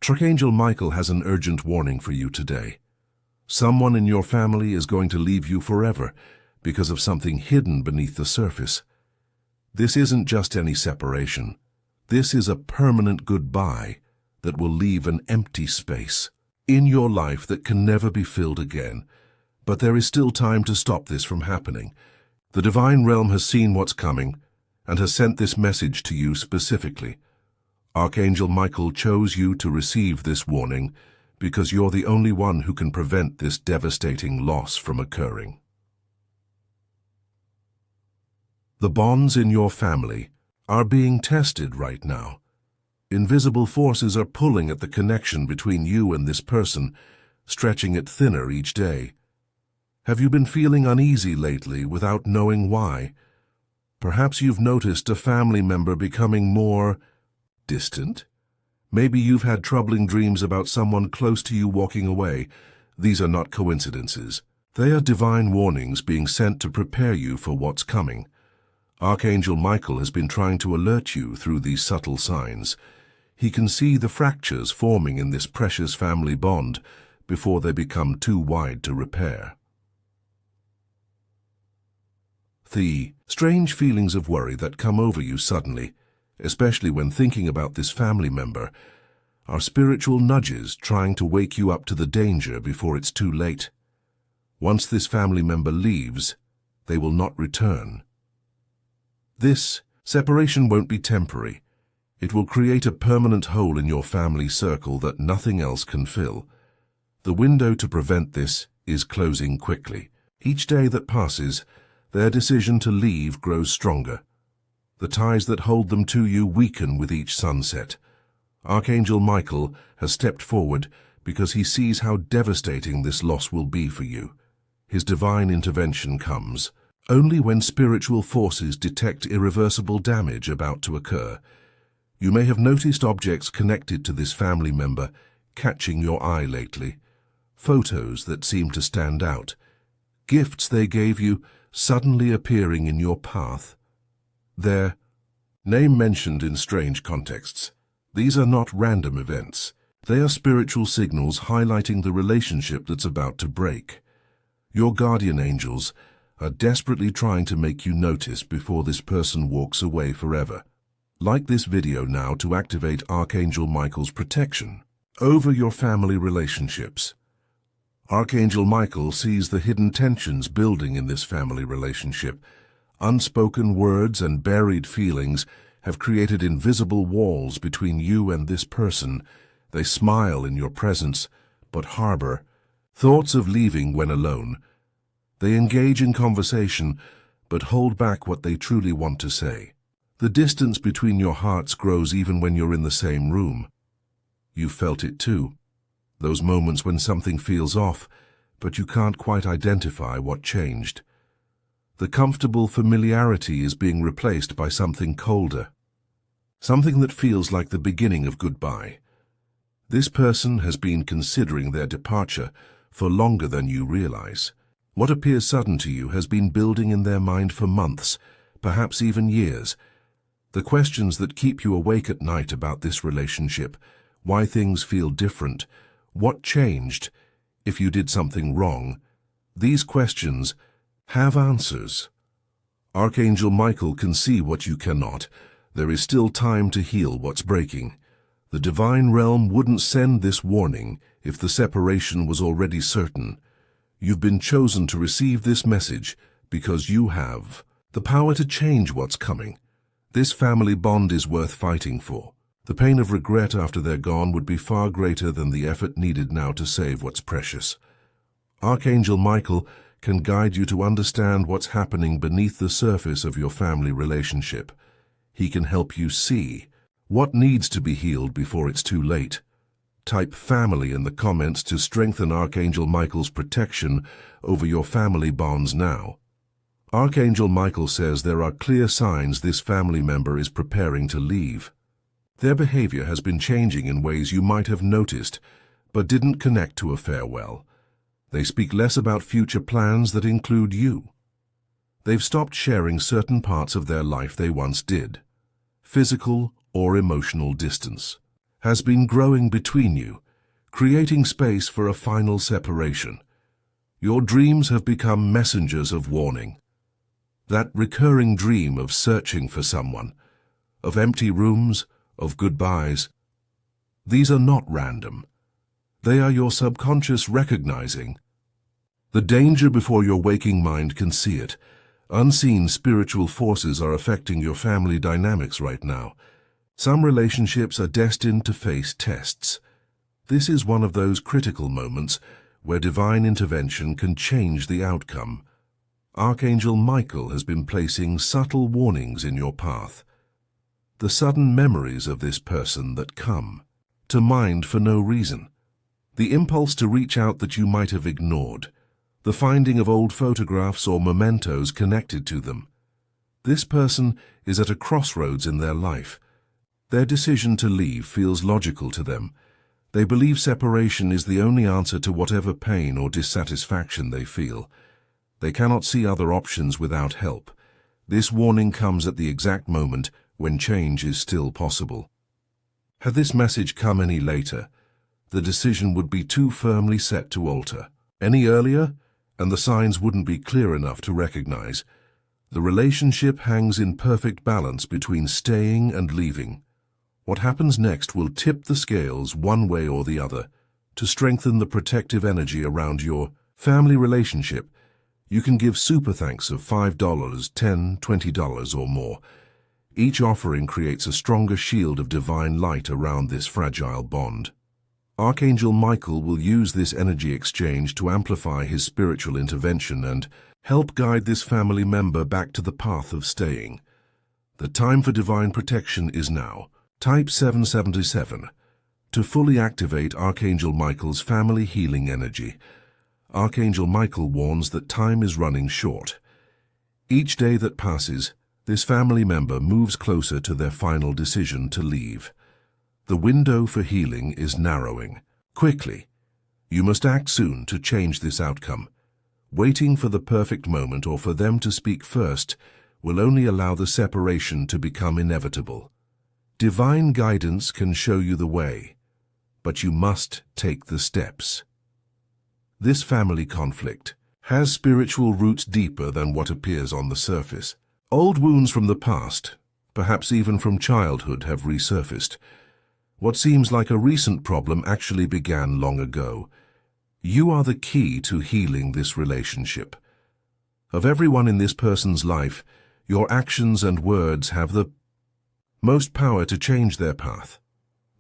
Archangel Michael has an urgent warning for you today. Someone in your family is going to leave you forever because of something hidden beneath the surface. This isn't just any separation. This is a permanent goodbye that will leave an empty space in your life that can never be filled again. But there is still time to stop this from happening. The divine realm has seen what's coming and has sent this message to you specifically. Archangel Michael chose you to receive this warning because you're the only one who can prevent this devastating loss from occurring. The bonds in your family are being tested right now. Invisible forces are pulling at the connection between you and this person, stretching it thinner each day. Have you been feeling uneasy lately without knowing why? Perhaps you've noticed a family member becoming more distant. Maybe you've had troubling dreams about someone close to you walking away. These are not coincidences. They are divine warnings being sent to prepare you for what's coming. Archangel Michael has been trying to alert you through these subtle signs. He can see the fractures forming in this precious family bond before they become too wide to repair. The strange feelings of worry that come over you suddenly, especially when thinking about this family member, are spiritual nudges trying to wake you up to the danger before it's too late. Once this family member leaves, they will not return. This separation won't be temporary. It will create a permanent hole in your family circle that nothing else can fill. The window to prevent this is closing quickly. Each day that passes, their decision to leave grows stronger. The ties that hold them to you weaken with each sunset. Archangel Michael has stepped forward because he sees how devastating this loss will be for you. His divine intervention comes only when spiritual forces detect irreversible damage about to occur. You may have noticed objects connected to this family member catching your eye lately. Photos that seem to stand out. Gifts they gave you suddenly appearing in your path. Their name mentioned in strange contexts. These are not random events. They are spiritual signals highlighting the relationship that's about to break. Your guardian angels are desperately trying to make you notice before this person walks away forever. Like this video now to activate Archangel Michael's protection over your family relationships. Archangel Michael sees the hidden tensions building in this family relationship. Unspoken words and buried feelings have created invisible walls between you and this person. They smile in your presence, but harbor thoughts of leaving when alone. They engage in conversation, but hold back what they truly want to say. The distance between your hearts grows even when you're in the same room. You felt it too. Those moments when something feels off, but you can't quite identify what changed. The comfortable familiarity is being replaced by something colder. Something that feels like the beginning of goodbye. This person has been considering their departure for longer than you realize. What appears sudden to you has been building in their mind for months, perhaps even years. The questions that keep you awake at night about this relationship, why things feel different, what changed, if you did something wrong, these questions have answers. Archangel Michael can see what you cannot. There is still time to heal what's breaking. The divine realm wouldn't send this warning if the separation was already certain. You've been chosen to receive this message because you have the power to change what's coming. This family bond is worth fighting for. The pain of regret after they're gone would be far greater than the effort needed now to save what's precious. Archangel Michael can guide you to understand what's happening beneath the surface of your family relationship. He can help you see what needs to be healed before it's too late. Type family in the comments to strengthen Archangel Michael's protection over your family bonds now. Archangel Michael says there are clear signs this family member is preparing to leave. Their behavior has been changing in ways you might have noticed, but didn't connect to a farewell. They speak less about future plans that include you. They've stopped sharing certain parts of their life they once did. Physical or emotional distance has been growing between you, creating space for a final separation. Your dreams have become messengers of warning. That recurring dream of searching for someone, of empty rooms, of goodbyes, these are not random. They are your subconscious recognizing the danger before your waking mind can see it. Unseen spiritual forces are affecting your family dynamics right now. Some relationships are destined to face tests. This is one of those critical moments where divine intervention can change the outcome. Archangel Michael has been placing subtle warnings in your path. The sudden memories of this person that come to mind for no reason. The impulse to reach out that you might have ignored. The finding of old photographs or mementos connected to them. This person is at a crossroads in their life. Their decision to leave feels logical to them. They believe separation is the only answer to whatever pain or dissatisfaction they feel. They cannot see other options without help. This warning comes at the exact moment when change is still possible. Had this message come any later, the decision would be too firmly set to alter. Any earlier, and the signs wouldn't be clear enough to recognize. The relationship hangs in perfect balance between staying and leaving. What happens next will tip the scales one way or the other. To strengthen the protective energy around your family relationship, you can give super thanks of $5, $10, $20 or more. Each offering creates a stronger shield of divine light around this fragile bond. Archangel Michael will use this energy exchange to amplify his spiritual intervention and help guide this family member back to the path of staying. The time for divine protection is now. Type 777 to fully activate Archangel Michael's family healing energy. Archangel Michael warns that time is running short. Each day that passes, this family member moves closer to their final decision to leave. The window for healing is narrowing. Quickly, you must act soon to change this outcome. Waiting for the perfect moment or for them to speak first will only allow the separation to become inevitable. Divine guidance can show you the way, but you must take the steps. This family conflict has spiritual roots deeper than what appears on the surface. Old wounds from the past, perhaps even from childhood, have resurfaced. What seems like a recent problem actually began long ago. You are the key to healing this relationship. Of everyone in this person's life, your actions and words have the most power to change their path.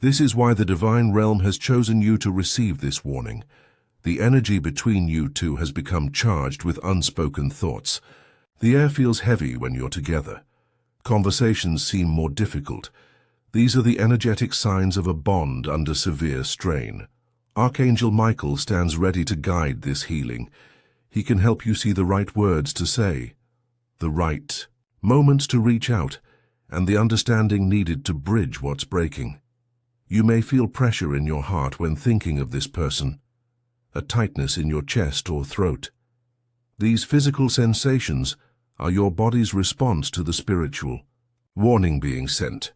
This is why the divine realm has chosen you to receive this warning. The energy between you two has become charged with unspoken thoughts. The air feels heavy when you're together. Conversations seem more difficult. These are the energetic signs of a bond under severe strain. Archangel Michael stands ready to guide this healing. He can help you see the right words to say, the right moments to reach out, and the understanding needed to bridge what's breaking. You may feel pressure in your heart when thinking of this person, a tightness in your chest or throat. These physical sensations are your body's response to the spiritual warning being sent.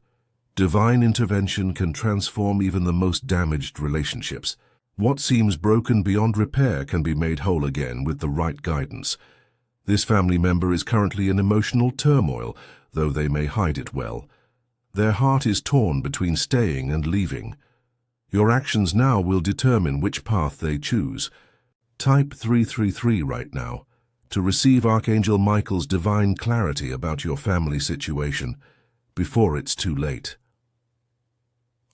Divine intervention can transform even the most damaged relationships. What seems broken beyond repair can be made whole again with the right guidance. This family member is currently in emotional turmoil, though they may hide it well. Their heart is torn between staying and leaving. Your actions now will determine which path they choose. Type 333 right now to receive Archangel Michael's divine clarity about your family situation before it's too late.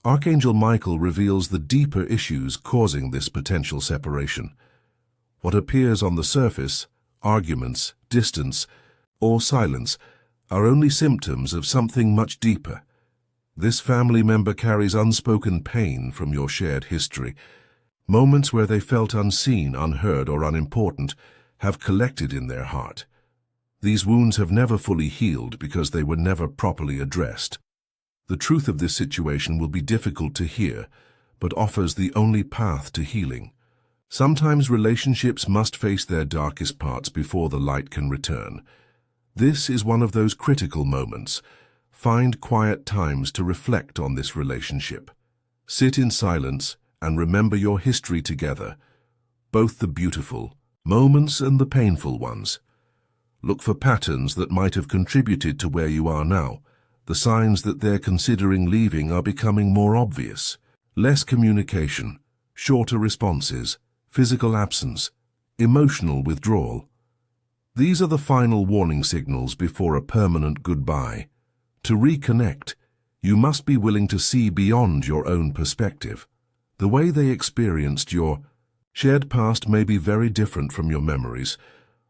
Archangel Michael reveals the deeper issues causing this potential separation. What appears on the surface, arguments, distance, or silence, are only symptoms of something much deeper. This family member carries unspoken pain from your shared history. Moments where they felt unseen, unheard, or unimportant have collected in their heart. These wounds have never fully healed because they were never properly addressed. The truth of this situation will be difficult to hear, but offers the only path to healing. Sometimes relationships must face their darkest parts before the light can return. This is one of those critical moments. Find quiet times to reflect on this relationship. Sit in silence and remember your history together, both the beautiful moments and the painful ones. Look for patterns that might have contributed to where you are now. The signs that they're considering leaving are becoming more obvious. Less communication, shorter responses, physical absence, emotional withdrawal. These are the final warning signals before a permanent goodbye. To reconnect, you must be willing to see beyond your own perspective. The way they experienced your shared past may be very different from your memories.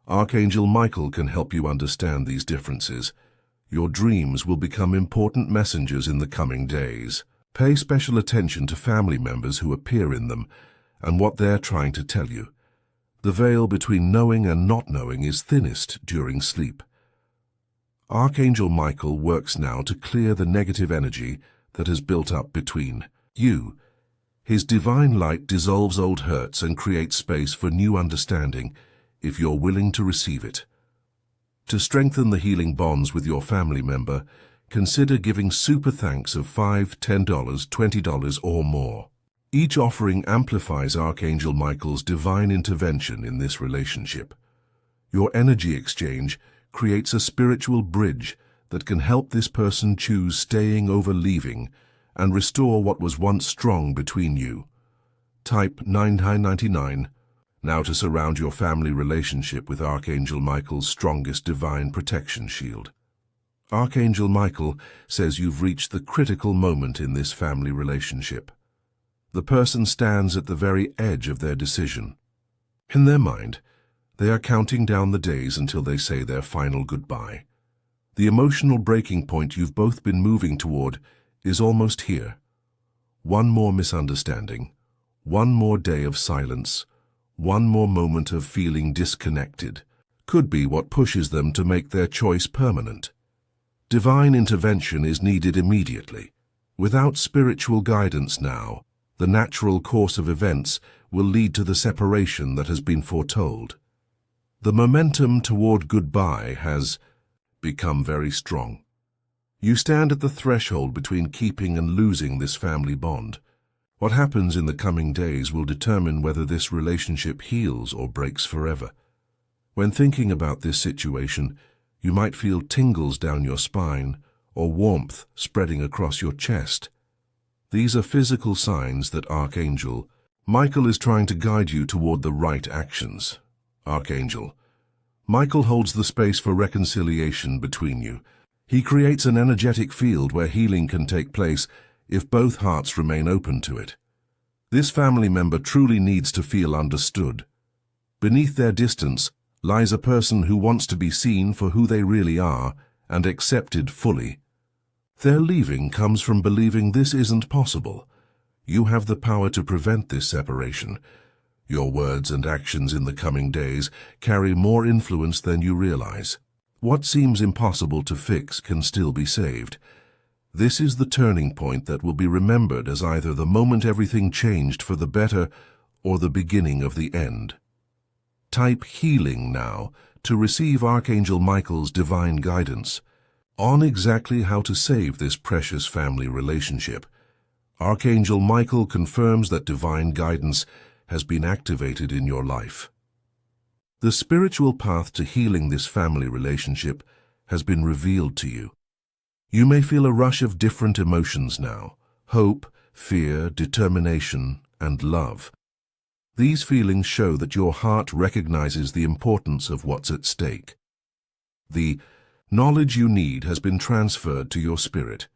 Archangel Michael can help you understand these differences. Your dreams will become important messengers in the coming days. Pay special attention to family members who appear in them and what they're trying to tell you. The veil between knowing and not knowing is thinnest during sleep. Archangel Michael works now to clear the negative energy that has built up between you. His divine light dissolves old hurts and creates space for new understanding if you're willing to receive it. To strengthen the healing bonds with your family member, consider giving super thanks of $5, $10, $20 or more. Each offering amplifies Archangel Michael's divine intervention in this relationship. Your energy exchange creates a spiritual bridge that can help this person choose staying over leaving and restore what was once strong between you. Type 9999 now to surround your family relationship with Archangel Michael's strongest divine protection shield. Archangel Michael says you've reached the critical moment in this family relationship. The person stands at the very edge of their decision. In their mind, they are counting down the days until they say their final goodbye. The emotional breaking point you've both been moving toward is almost here. One more misunderstanding, one more day of silence, one more moment of feeling disconnected could be what pushes them to make their choice permanent. Divine intervention is needed immediately. Without spiritual guidance now, the natural course of events will lead to the separation that has been foretold. The momentum toward goodbye has become very strong. You stand at the threshold between keeping and losing this family bond. What happens in the coming days will determine whether this relationship heals or breaks forever. When thinking about this situation, you might feel tingles down your spine or warmth spreading across your chest. These are physical signs that Archangel Michael is trying to guide you toward the right actions. Archangel Michael holds the space for reconciliation between you. He creates an energetic field where healing can take place if both hearts remain open to it. This family member truly needs to feel understood. Beneath their distance lies a person who wants to be seen for who they really are and accepted fully. Their leaving comes from believing this isn't possible. You have the power to prevent this separation. Your words and actions in the coming days carry more influence than you realize. What seems impossible to fix can still be saved. This is the turning point that will be remembered as either the moment everything changed for the better or the beginning of the end. Type healing now to receive Archangel Michael's divine guidance on exactly how to save this precious family relationship. Archangel Michael confirms that divine guidance has been activated in your life. The spiritual path to healing this family relationship has been revealed to you. You may feel a rush of different emotions now: hope, fear, determination, and love. These feelings show that your heart recognizes the importance of what's at stake. The knowledge you need has been transferred to your spirit.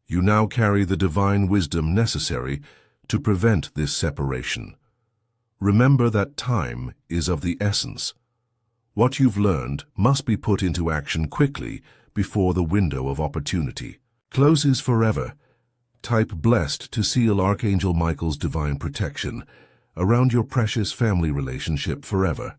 You now carry the divine wisdom necessary to prevent this separation. Remember that time is of the essence. What you've learned must be put into action quickly before the window of opportunity closes forever. Type blessed to seal Archangel Michael's divine protection around your precious family relationship forever.